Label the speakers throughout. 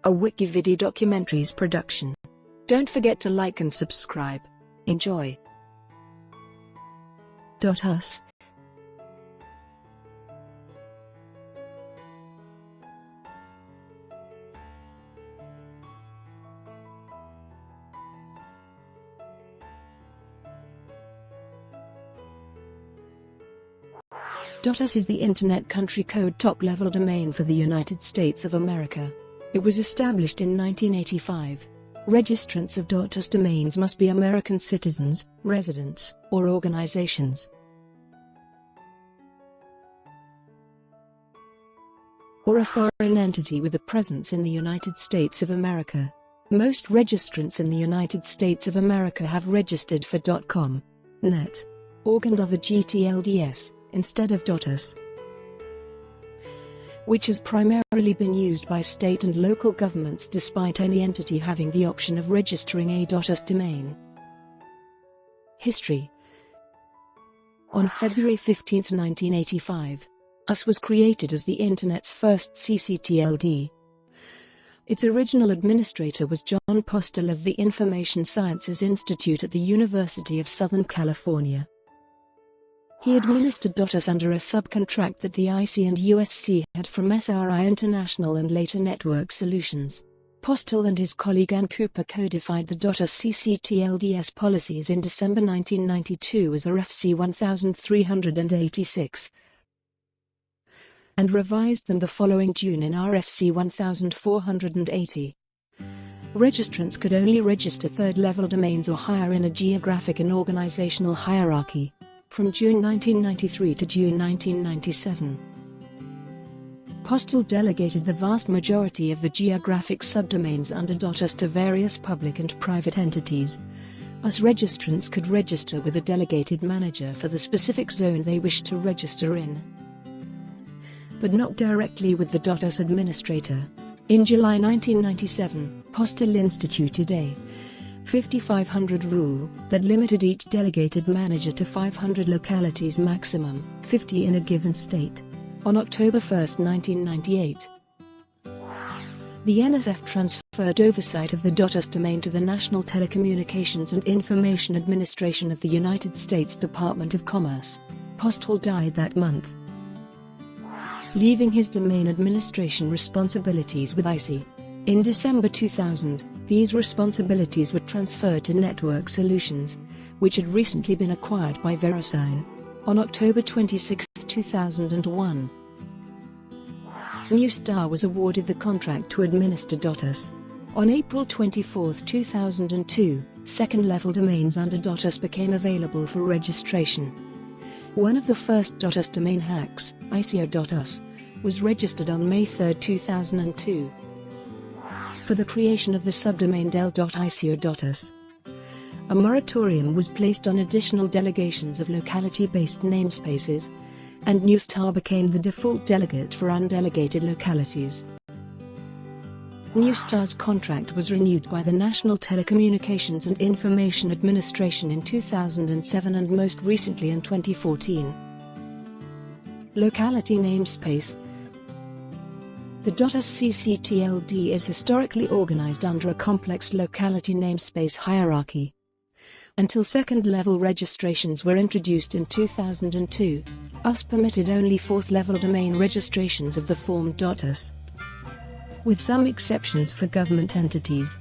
Speaker 1: a WikiVidi Documentaries production. Don't forget to like and subscribe. Enjoy. .us .us is the Internet Country Code top-level domain for the United States of America. It was established in 1985. Registrants of .us domains must be American citizens, residents, or organizations, or a foreign entity with a presence in the United States of America. Most registrants in the United States of America have registered for .com, .net, .org and other gTLDs, instead of .us, which has primarily been used by state and local governments despite any entity having the option of registering a .us domain. History. On February 15, 1985, .us was created as the Internet's first ccTLD. Its original administrator was John Postel of the Information Sciences Institute at the University of Southern California. He administered .us under a subcontract that the IC and USC had from SRI International and later Network Solutions. Postel and his colleague Ann Cooper codified the .us ccTLDs policies in December 1992 as RFC 1386, and revised them the following June in RFC 1480. Registrants could only register third-level domains or higher in a geographic and organizational hierarchy, from June 1993 to June 1997. Postel delegated the vast majority of the geographic subdomains under .us to various public and private entities. .us registrants could register with a delegated manager for the specific zone they wished to register in, but not directly with the .us administrator. In July 1997, Postel instituted a 5500 rule that limited each delegated manager to 500 localities maximum, 50 in a given state. On October 1, 1998, the NSF transferred oversight of the .us domain to the National Telecommunications and Information Administration of the United States Department of Commerce. Postel died that month, leaving his domain administration responsibilities with IC. In December 2000, these responsibilities were transferred to Network Solutions, which had recently been acquired by VeriSign. On October 26, 2001, Newstar was awarded the contract to administer .us. On April 24, 2002, second-level domains under .us became available for registration. One of the first .us domain hacks, ICO.us, was registered on May 3, 2002. For the creation of the subdomain del.ico.us, a moratorium was placed on additional delegations of locality-based namespaces, and Newstar became the default delegate for undelegated localities. Newstar's contract was renewed by the National Telecommunications and Information Administration in 2007 and most recently in 2014. Locality namespace. The .us ccTLD is historically organized under a complex locality namespace hierarchy. Until second-level registrations were introduced in 2002, .us permitted only fourth-level domain registrations of the form .us, with some exceptions for government entities.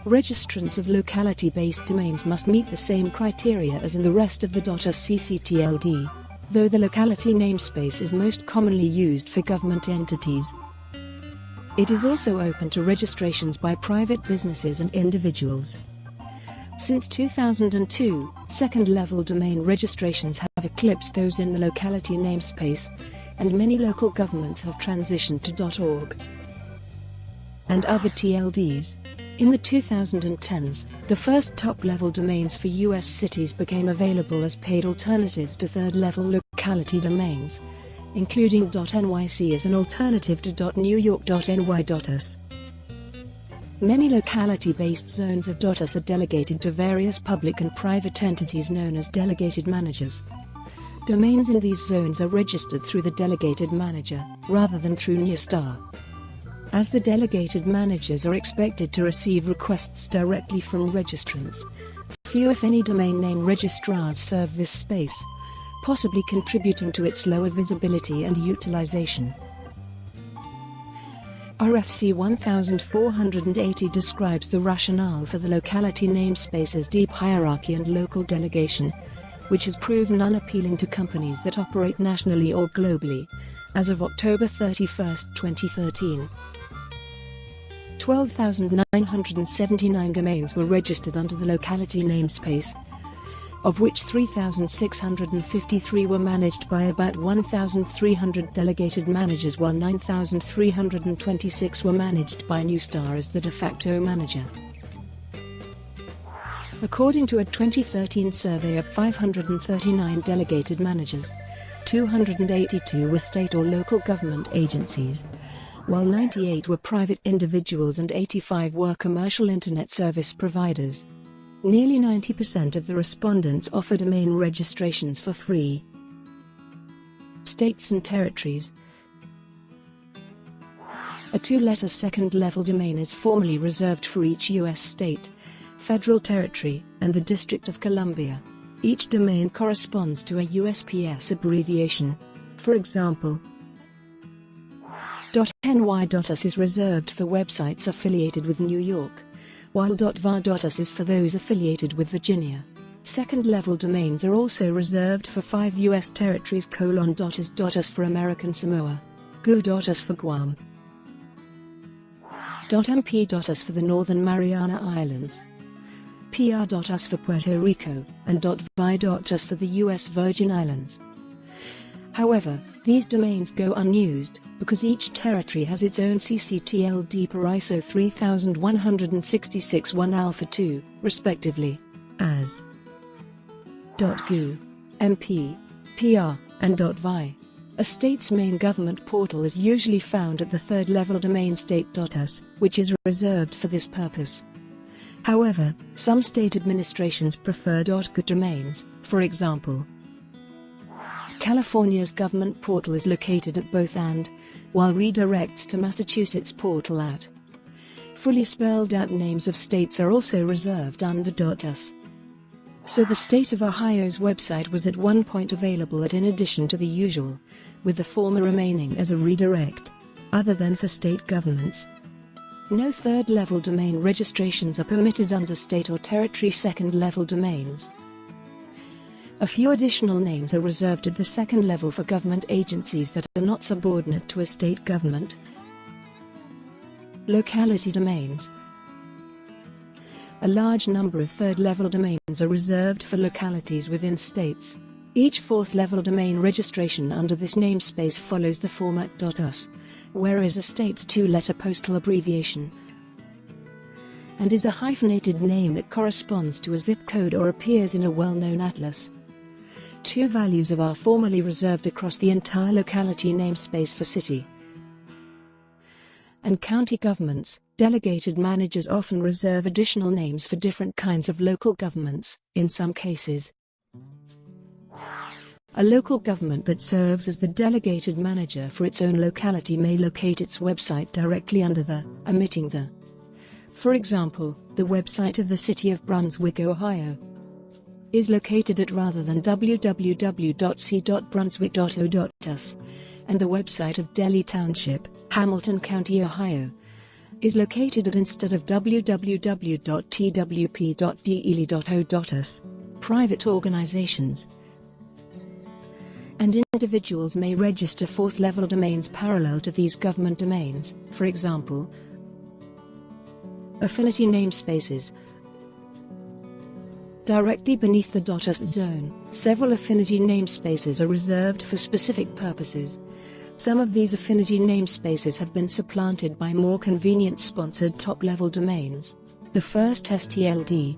Speaker 1: Registrants of locality-based domains must meet the same criteria as in the rest of the .us ccTLD, though the locality namespace is most commonly used for government entities. It is also open to registrations by private businesses and individuals. Since 2002, second-level domain registrations have eclipsed those in the locality namespace, and many local governments have transitioned to .org and other TLDs. In the 2010s, the first top-level domains for U.S. cities became available as paid alternatives to third-level locality domains, including .nyc as an alternative to .newyork.ny.us. Many locality-based zones of .us are delegated to various public and private entities known as delegated managers. Domains in these zones are registered through the delegated manager, rather than through Newstar. As the delegated managers are expected to receive requests directly from registrants, few if any domain name registrars serve this space, possibly contributing to its lower visibility and utilization. RFC 1480 describes the rationale for the locality namespace's deep hierarchy and local delegation, which has proven unappealing to companies that operate nationally or globally. As of October 31, 2013, 12,979 domains were registered under the locality namespace, of which 3,653 were managed by about 1,300 delegated managers, while 9,326 were managed by Newstar as the de facto manager. According to a 2013 survey of 539 delegated managers, 282 were state or local government agencies, while 98 were private individuals and 85 were commercial internet service providers. Nearly 90% of the respondents offer domain registrations for free. States and territories. A two-letter second-level domain is formally reserved for each U.S. state, federal territory, and the District of Columbia. Each domain corresponds to a USPS abbreviation. For example, .ny.us is reserved for websites affiliated with New York, while .var.us is for those affiliated with Virginia. Second-level domains are also reserved for 5 U.S. territories: .is.us for American Samoa, gu.us for Guam, .mp.us for the Northern Mariana Islands, pr.us for Puerto Rico, and .vi.us for the U.S. Virgin Islands. However, these domains go unused, because each territory has its own ccTLD per ISO 3166-1 Alpha 2, respectively, as .gu, MP, PR, and .vi. A state's main government portal is usually found at the third-level domain state.us, which is reserved for this purpose. However, some state administrations prefer .gu domains. For example, California's government portal is located at both and, while redirects to Massachusetts portal at. Fully spelled out names of states are also reserved under .us. So the state of Ohio's website was at one point available in addition to the usual, with the former remaining as a redirect, other than for state governments. No third-level domain registrations are permitted under state or territory second-level domains. A few additional names are reserved at the second level for government agencies that are not subordinate to a state government. Locality domains. A large number of third-level domains are reserved for localities within states. Each fourth-level domain registration under this namespace follows the format .us, whereas a state's two-letter postal abbreviation, and is a hyphenated name that corresponds to a zip code or appears in a well-known atlas. Two values are formally reserved across the entire locality namespace for city and county governments. Delegated managers often reserve additional names for different kinds of local governments. In some cases, a local government that serves as the delegated manager for its own locality may locate its website directly under the, omitting the. For example, the website of the city of Brunswick, Ohio, is located at rather than www.c.brunswick.o.us, and the website of Delhi Township, Hamilton County, Ohio, is located at instead of www.twp.deely.o.us. Private organizations and individuals may register fourth-level domains parallel to these government domains. For example, Affinity namespaces. Directly beneath the .us zone, several Affinity namespaces are reserved for specific purposes. Some of these Affinity namespaces have been supplanted by more convenient sponsored top-level domains. The first STLD,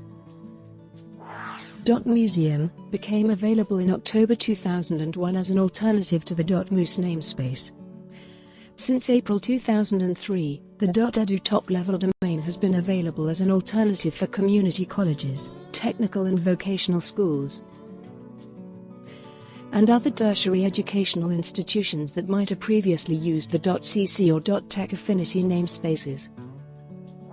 Speaker 1: .museum, became available in October 2001 as an alternative to the .moose namespace. Since April 2003, the .edu top-level domain has been available as an alternative for community colleges, technical and vocational schools. and other tertiary educational institutions that might have previously used the .cc or .tech Affinity namespaces.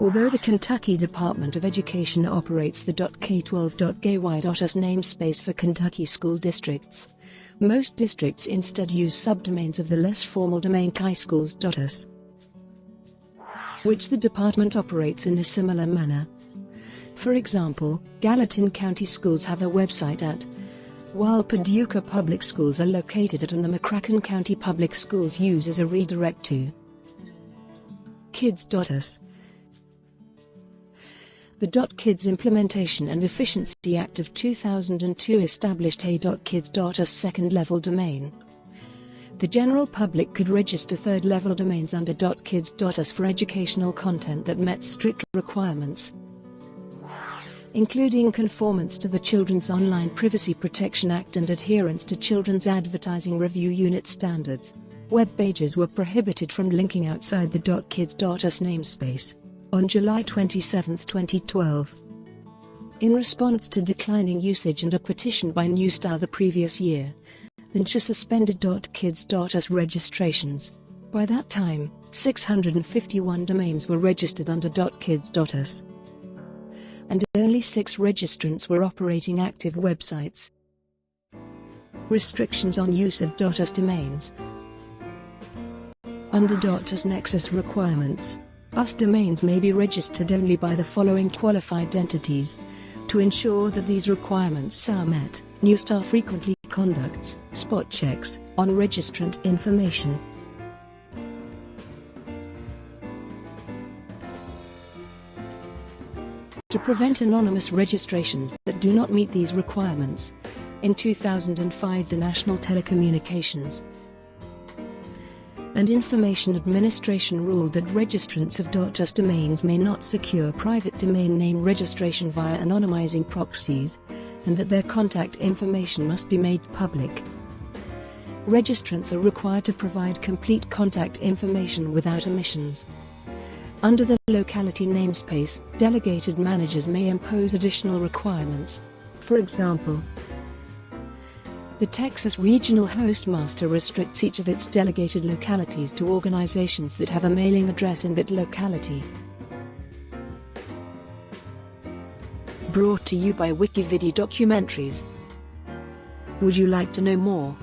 Speaker 1: Although the Kentucky Department of Education operates the .k12.gy.us namespace for Kentucky school districts, most districts instead use subdomains of the less formal domain kyschools.us, which the department operates in a similar manner. For example, Gallatin County Schools have a website at, while Paducah Public Schools are located at, and the McCracken County Public Schools use as a redirect to kids.us. The .kids Implementation and Efficiency Act of 2002 established a .kids.us second-level domain. The general public could register third-level domains under .kids.us for educational content that met strict requirements, including conformance to the Children's Online Privacy Protection Act and adherence to Children's Advertising Review Unit standards. Web pages were prohibited from linking outside the .kids.us namespace. On July 27, 2012, in response to declining usage and a petition by Newstar the previous year, NCHA suspended .kids.us registrations. By that time, 651 domains were registered under .kids.us, and only 6 registrants were operating active websites. Restrictions on use of .us domains. Under .us Nexus requirements, US domains may be registered only by the following qualified entities. To ensure that these requirements are met, Newstar frequently conducts spot checks on registrant information. To prevent anonymous registrations that do not meet these requirements, in 2005 the National Telecommunications and Information Administration ruled that registrants of .us domains may not secure private domain name registration via anonymizing proxies, and that their contact information must be made public. Registrants are required to provide complete contact information without omissions. Under the Locality namespace, delegated managers may impose additional requirements. For example, the Texas Regional Hostmaster restricts each of its delegated localities to organizations that have a mailing address in that locality. Brought to you by WikiVidi Documentaries. Would you like to know more?